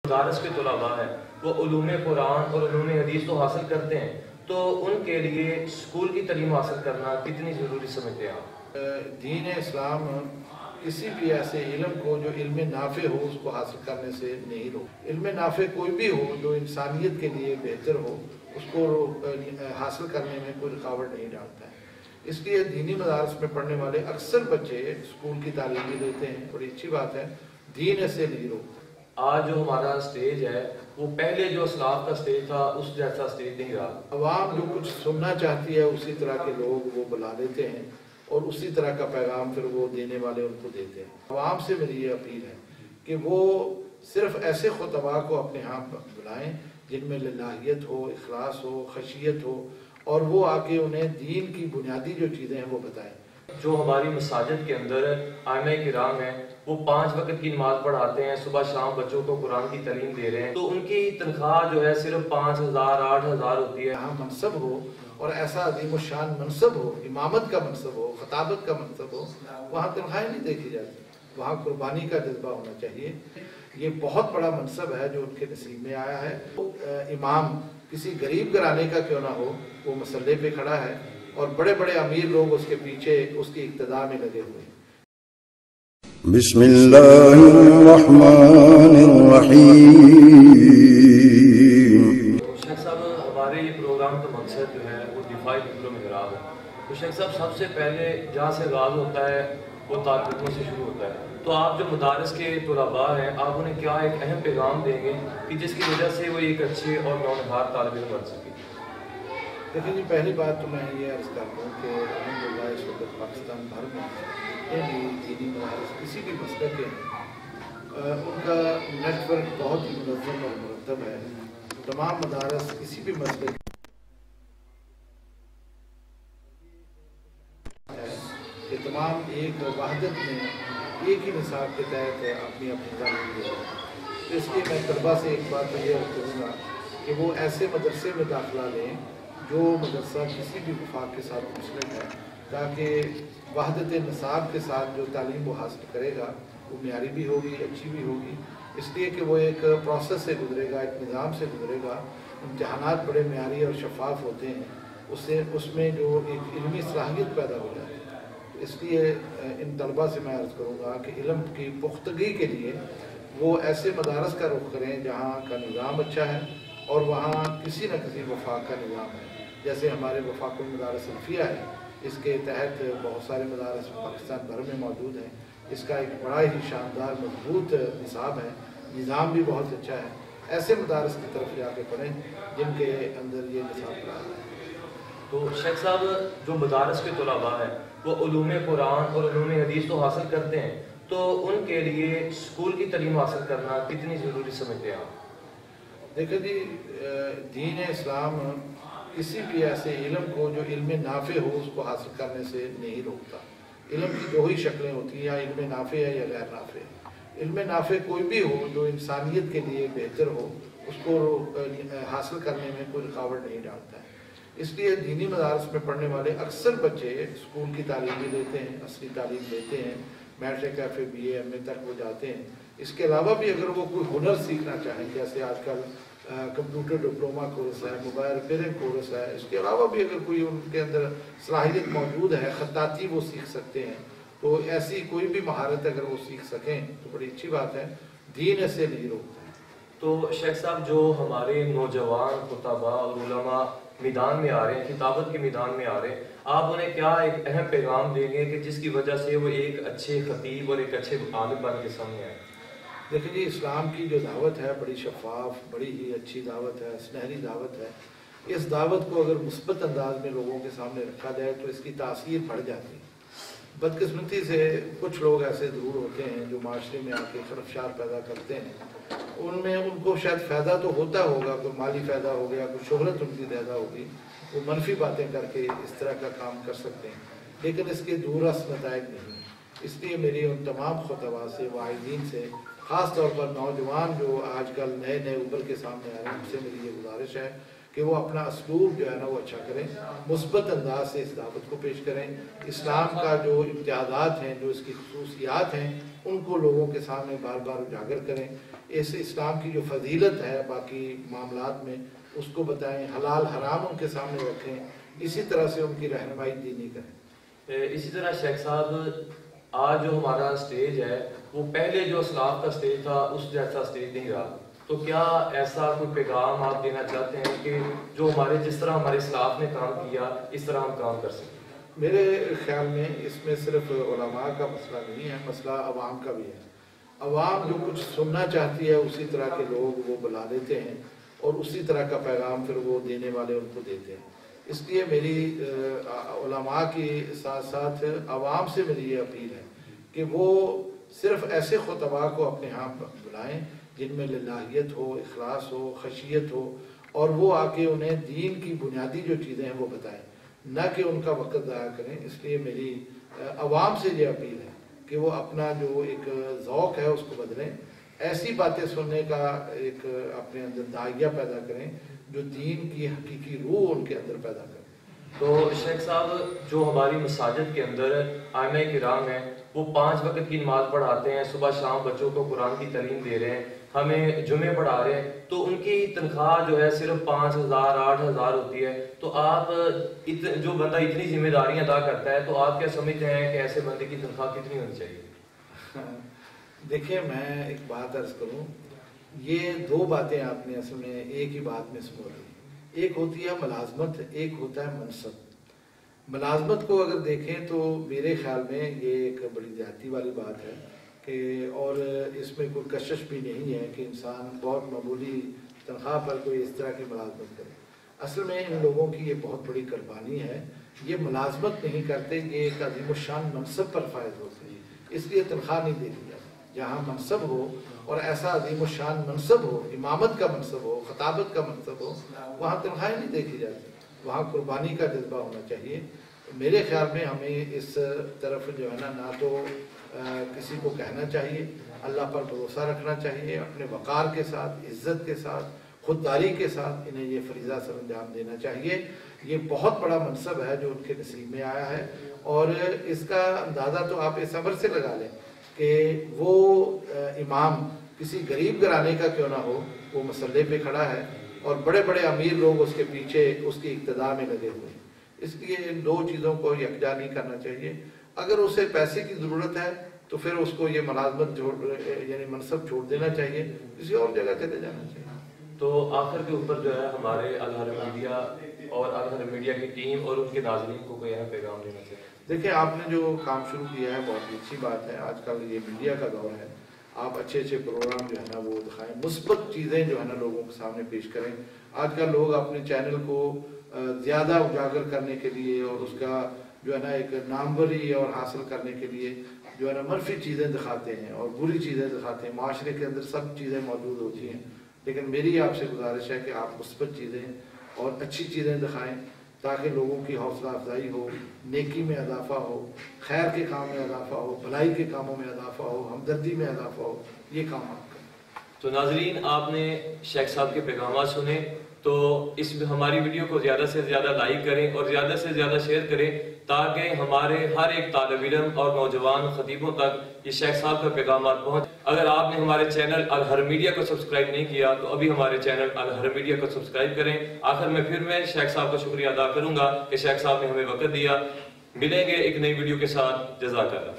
مدارس کے طلباء ہیں وہ علوم قرآن اور علوم حدیث تو حاصل کرتے ہیں، تو ان کے لیے اسکول کی تعلیم حاصل کرنا کتنی ضروری سمجھتے ہیں آپ؟ دین اسلام کسی بھی ایسے علم کو جو علم نافع ہو اس کو حاصل کرنے سے نہیں روکتا۔ علم نافع کوئی بھی ہو جو انسانیت کے لیے بہتر ہو اس کو حاصل کرنے میں کوئی رکاوٹ نہیں ڈالتا ہے۔ اس لیے دینی مدارس میں پڑھنے والے اکثر بچے اسکول کی تعلیم بھی لیتے ہیں، بڑی اچھی بات ہے، دین ایسے نہیں روکتا۔ آج جو ہمارا سٹیج ہے وہ پہلے جو اسلاف کا سٹیج تھا اس جیسا سٹیج نہیں رہا۔ عوام جو کچھ سننا چاہتی ہے اسی طرح کے لوگ وہ بلا لیتے ہیں اور اسی طرح کا پیغام پھر وہ دینے والے ان کو دیتے ہیں۔ عوام سے میری یہ اپیل ہے کہ وہ صرف ایسے خطباء کو اپنے ہاں بلائیں جن میں للہیت ہو، اخلاص ہو، خشیت ہو، اور وہ آ کے انہیں دین کی بنیادی جو چیزیں ہیں وہ بتائیں۔ جو ہماری مساجد کے اندر ائمہ کرام ہیں وہ 5 وقت کی نماز پڑھاتے ہیں، صبح شام بچوں کو قرآن کی تعلیم دے رہے ہیں، تو ان کی تنخواہ جو ہے صرف 5,000 8,000 ہوتی ہے۔ یہاں منصب ہو اور ایسا عظیم الشان منصب ہو، امامت کا منصب ہو، خطابت کا منصب ہو، وہاں تنخواہیں نہیں دیکھی جاتی، وہاں قربانی کا جذبہ ہونا چاہیے۔ یہ بہت بڑا منصب ہے جو ان کے نصیب میں آیا ہے۔ امام کسی غریب گھرانے کا کیوں نہ ہو، وہ مسلح پہ کھڑا ہے اور بڑے بڑے امیر لوگ اس کے پیچھے اس کی اقتداء میں لگے ہوئے ہیں۔ بسم اللہ الرحمن الرحیم۔ شیخ صاحب، ہمارے یہ پروگرام کا مقصد جو ہے وہ دفاعی فکر و محراب ہے۔ تو شیخ صاحب، سب سے پہلے جہاں سے آغاز ہوتا ہے وہ طالب علموں سے شروع ہوتا ہے، تو آپ جو مدارس کے طلباء ہیں آپ انہیں کیا ایک اہم پیغام دیں گے کہ جس کی وجہ سے وہ ایک اچھے اور نونہار طالب علم بن سکے؟ دیکھیں جی، پہلی بات تو میں یہ عرض کرتا ہوں کہ الحمدللہ اس وقت پاکستان بھر میں بھی دینی مدارس کسی بھی مسلک کے ہیں، ان کا نیٹ ورک بہت ہی منظم اور مرتب ہے۔ تمام مدارس کسی بھی مسلک ہے کہ تمام ایک وحدت میں ایک ہی نصاب کے تحت اپنی تعلیم دے رہے ہیں۔ تو اس لیے میں طلباء سے ایک بات یہ عرض کروں گا کہ وہ ایسے مدرسے میں داخلہ لیں جو مدرسہ کسی بھی وفاق کے ساتھ مسلم ہے، تاکہ وحدت نصاب کے ساتھ جو تعلیم وہ حاصل کرے گا وہ معیاری بھی ہوگی، اچھی بھی ہوگی، اس لیے کہ وہ ایک پروسیس سے گزرے گا، ایک نظام سے گزرے گا۔ امتحانات بڑے معیاری اور شفاف ہوتے ہیں، اس میں جو ایک علمی صلاحیت پیدا ہو جاتی ہے۔ اس لیے ان طلباء سے میں عرض کروں گا کہ علم کی پختگی کے لیے وہ ایسے مدارس کا رخ کریں جہاں کا نظام اچھا ہے اور وہاں کسی نہ کسی وفاق کا نظام ہے۔ جیسے ہمارے وفاق المدارس سلفیہ ہے، اس کے تحت بہت سارے مدارس پاکستان بھر میں موجود ہیں۔ اس کا ایک بڑا ہی شاندار مضبوط نصاب ہے، نظام بھی بہت اچھا ہے۔ ایسے مدارس کی طرف جا کے پڑھیں جن کے اندر یہ نصاب قرار ہے۔ تو شیخ صاحب، جو مدارس کے طلباء ہیں وہ علوم قرآن اور علوم حدیث تو حاصل کرتے ہیں، تو ان کے لیے اسکول کی تعلیم حاصل کرنا کتنی ضروری سمجھتے ہیں آپ؟ دیکھیں جی، دین اسلام کسی بھی ایسے علم کو جو علم نافع ہو اس کو حاصل کرنے سے نہیں روکتا۔ علم کی دو ہی شکلیں ہوتی ہیں، یا علم نافع ہے یا غیر نافع ہے۔ علم نافع کوئی بھی ہو جو انسانیت کے لیے بہتر ہو اس کو حاصل کرنے میں کوئی رکاوٹ نہیں ڈالتا ہے۔ اس لیے دینی مدارس میں پڑھنے والے اکثر بچے اسکول کی تعلیم بھی لیتے ہیں، اصلی تعلیم لیتے ہیں، matric, F A, B A, M A تک وہ جاتے ہیں۔ اس کے علاوہ بھی اگر وہ کوئی ہنر سیکھنا چاہیں، جیسے آج کل کمپیوٹر ڈپلوما کورس ہے، موبائل ریپیئرنگ کورس ہے، اس کے علاوہ بھی اگر کوئی ان کے اندر صلاحیت موجود ہے، خطاطی وہ سیکھ سکتے ہیں، تو ایسی کوئی بھی مہارت اگر وہ سیکھ سکیں تو بڑی اچھی بات ہے، دین ایسے نہیں روکتا ہے۔ تو شیخ صاحب، جو ہمارے نوجوان خطباء اور علماء میدان میں آ رہے ہیں، خطابت کے میدان میں آ رہے ہیں، آپ انہیں کیا ایک اہم پیغام دیں گے کہ جس کی وجہ سے وہ ایک اچھے خطیب اور ایک اچھے عالم بن کے سامنے آئے؟ دیکھیں جی، اسلام کی جو دعوت ہے بڑی شفاف، بڑی ہی اچھی دعوت ہے، سنہری دعوت ہے۔ اس دعوت کو اگر مثبت انداز میں لوگوں کے سامنے رکھا جائے تو اس کی تاثیر بڑھ جاتی ہے۔ بدقسمتی سے کچھ لوگ ایسے ضرور ہوتے ہیں جو معاشرے میں آ کے خرفشار پیدا کرتے ہیں، ان میں ان کو شاید فائدہ تو ہوتا ہوگا، کوئی مالی فائدہ ہو گیا، کوئی شہرت ان کی زیادہ ہوگی، وہ منفی باتیں کر کے اس طرح کا کام کر سکتے ہیں، لیکن اس کے دور رس نتائج نہیں۔ اس لیے میری ان تمام خطباء سے، واعظین سے، خاص طور پر نوجوان جو آج کل نئے نئے ابھر کے سامنے آ رہے ہیں، ان سے میری یہ گزارش ہے کہ وہ اپنا اسلوب جو ہے نا وہ اچھا کریں، مثبت انداز سے اس دعوت کو پیش کریں، اسلام کا جو امتیازات ہیں، جو اس کی خصوصیات ہیں، ان کو لوگوں کے سامنے بار بار اجاگر کریں۔ اس اسلام کی جو فضیلت ہے باقی معاملات میں اس کو بتائیں، حلال حرام ان کے سامنے رکھیں، اسی طرح سے ان کی رہنمائی دینی کریں۔ اسی طرح شیخ صاحب آج جو ہمارا سٹیج ہے وہ پہلے جو اسلاف کا سٹیج تھا اس جیسا سٹیج نہیں رہا، تو کیا ایسا کوئی پیغام آپ دینا چاہتے ہیں کہ جو جس طرح ہمارے اسلاف نے کام کیا اس طرح ہم کام کر سکیں؟ میرے خیال میں اس میں صرف علماء کا مسئلہ نہیں ہے، مسئلہ عوام کا بھی ہے۔ عوام جو کچھ سننا چاہتی ہے اسی طرح کے لوگ وہ بلا لیتے ہیں اور اسی طرح کا پیغام پھر وہ دینے والے ان کو دیتے ہیں۔ اس لیے میری علماء کے ساتھ ساتھ عوام سے میری یہ اپیل ہے کہ وہ صرف ایسے خطباء کو اپنے ہاں بلائیں جن میں للہیت ہو، اخلاص ہو، خشیت ہو، اور وہ آ کے انہیں دین کی بنیادی جو چیزیں ہیں وہ بتائیں، نہ کہ ان کا وقت ضائع کریں۔ اس لیے میری عوام سے یہ اپیل ہے کہ وہ اپنا جو ایک ذوق ہے اس کو بدلیں، ایسی باتیں سننے کا ایک اپنے اندر داعیہ پیدا کریں جو دین کی حقیقی روح ان کے اندر پیدا کریں۔ تو شیخ صاحب جو ہماری مساجد کے اندر ائمہ کرام ہیں وہ 5 وقت کی نماز پڑھاتے ہیں، صبح شام بچوں کو قرآن کی تعلیم دے رہے ہیں، ہمیں جمعے پڑھا رہے ہیں، تو ان کی تنخواہ جو ہے صرف 5,000 8,000 ہوتی ہے، تو آپ جو بندہ اتنی ذمہ داریاں ادا کرتا ہے تو آپ کیا سمجھتے ہیں کہ ایسے بندے کی تنخواہ کتنی ہونی چاہیے؟ دیکھیں میں ایک بات عرض کروں، یہ 2 باتیں آپ نے اصل میں ایک ہی بات میں سمجھ لی۔ ایک ہوتی ہے ملازمت، ایک ہوتا ہے منصب۔ ملازمت کو اگر دیکھیں تو میرے خیال میں یہ ایک بڑی زیادتی والی بات ہے کہ اور اس میں کوئی کشش بھی نہیں ہے کہ انسان بہت معمولی تنخواہ پر کوئی اس طرح کی ملازمت کرے۔ اصل میں ان لوگوں کی یہ بہت بڑی قربانی ہے، یہ ملازمت نہیں کرتے، یہ ایک عظیم الشان منصب پر فائز ہوتے ہیں، اس لیے تنخواہ نہیں دے دی جاتی۔ جہاں منصب ہو اور ایسا عظیم الشان منصب ہو، امامت کا منصب ہو، خطابت کا منصب ہو، وہاں تنخواہیں نہیں دیکھی جاتی، وہاں قربانی کا جذبہ ہونا چاہیے۔ میرے خیال میں ہمیں اس طرف جو ہے نہ تو کسی کو کہنا چاہیے، اللہ پر بھروسہ رکھنا چاہیے، اپنے وقار کے ساتھ، عزت کے ساتھ، خودداری کے ساتھ انہیں یہ فریضہ سر انجام دینا چاہیے۔ یہ بہت بڑا منصب ہے جو ان کے نصیب میں آیا ہے، اور اس کا اندازہ تو آپ اس عمر سے لگا لیں کہ وہ امام کسی غریب گھرانے کا کیوں نہ ہو، وہ مسلح پہ کھڑا ہے اور بڑے بڑے امیر لوگ اس کے پیچھے اس کی اقتداء میں لگے ہوئے ہیں۔ اس لیے ان 2 چیزوں کو یکجا نہیں کرنا چاہیے۔ اگر اسے پیسے کی ضرورت ہے تو پھر اس کو یہ ملازمت یعنی منصب چھوڑ دینا چاہیے، کسی اور جگہ چلے جانا چاہیے۔ تو آخر کے اوپر جو ہے ہمارے الحرم میڈیا اور الحرم میڈیا کی ٹیم اور ان کے ناظرین کو کوئی اہم پیغام دینا چاہیے؟ دیکھیں، آپ نے جو کام شروع کیا ہے بہت اچھی بات ہے۔ آج کل یہ میڈیا کا دور ہے، آپ اچھے اچھے پروگرام جو ہے نا وہ دکھائیں، مثبت چیزیں جو ہے نا لوگوں کے سامنے پیش کریں۔ آج کل لوگ اپنے چینل کو زیادہ اجاگر کرنے کے لیے اور اس کا جو ہے نا ایک ناموری اور حاصل کرنے کے لیے جو ہے نا منفی چیزیں دکھاتے ہیں اور بری چیزیں دکھاتے ہیں۔ معاشرے کے اندر سب چیزیں موجود ہوتی ہیں، لیکن میری آپ سے گزارش ہے کہ آپ مثبت چیزیں اور اچھی چیزیں دکھائیں تاکہ لوگوں کی حوصلہ افزائی ہو، نیکی میں اضافہ ہو، خیر کے کام میں اضافہ ہو، بھلائی کے کاموں میں اضافہ ہو، ہمدردی میں اضافہ ہو۔ یہ کام آپ کریں۔ تو ناظرین، آپ نے شیخ صاحب کے پیغامات سنے، تو اس میں ہماری ویڈیو کو زیادہ سے زیادہ لائک کریں اور زیادہ سے زیادہ شیئر کریں تاکہ ہمارے ہر ایک طالب علم اور نوجوان خطیبوں تک یہ شیخ صاحب کا پیغامات پہنچ۔ اگر آپ نے ہمارے چینل الحرم میڈیا کو سبسکرائب نہیں کیا تو ابھی ہمارے چینل الحرم میڈیا کو سبسکرائب کریں۔ آخر میں پھر میں شیخ صاحب کا شکریہ ادا کروں گا کہ شیخ صاحب نے ہمیں وقت دیا۔ ملیں گے ایک نئی ویڈیو کے ساتھ۔ جزاک اللہ۔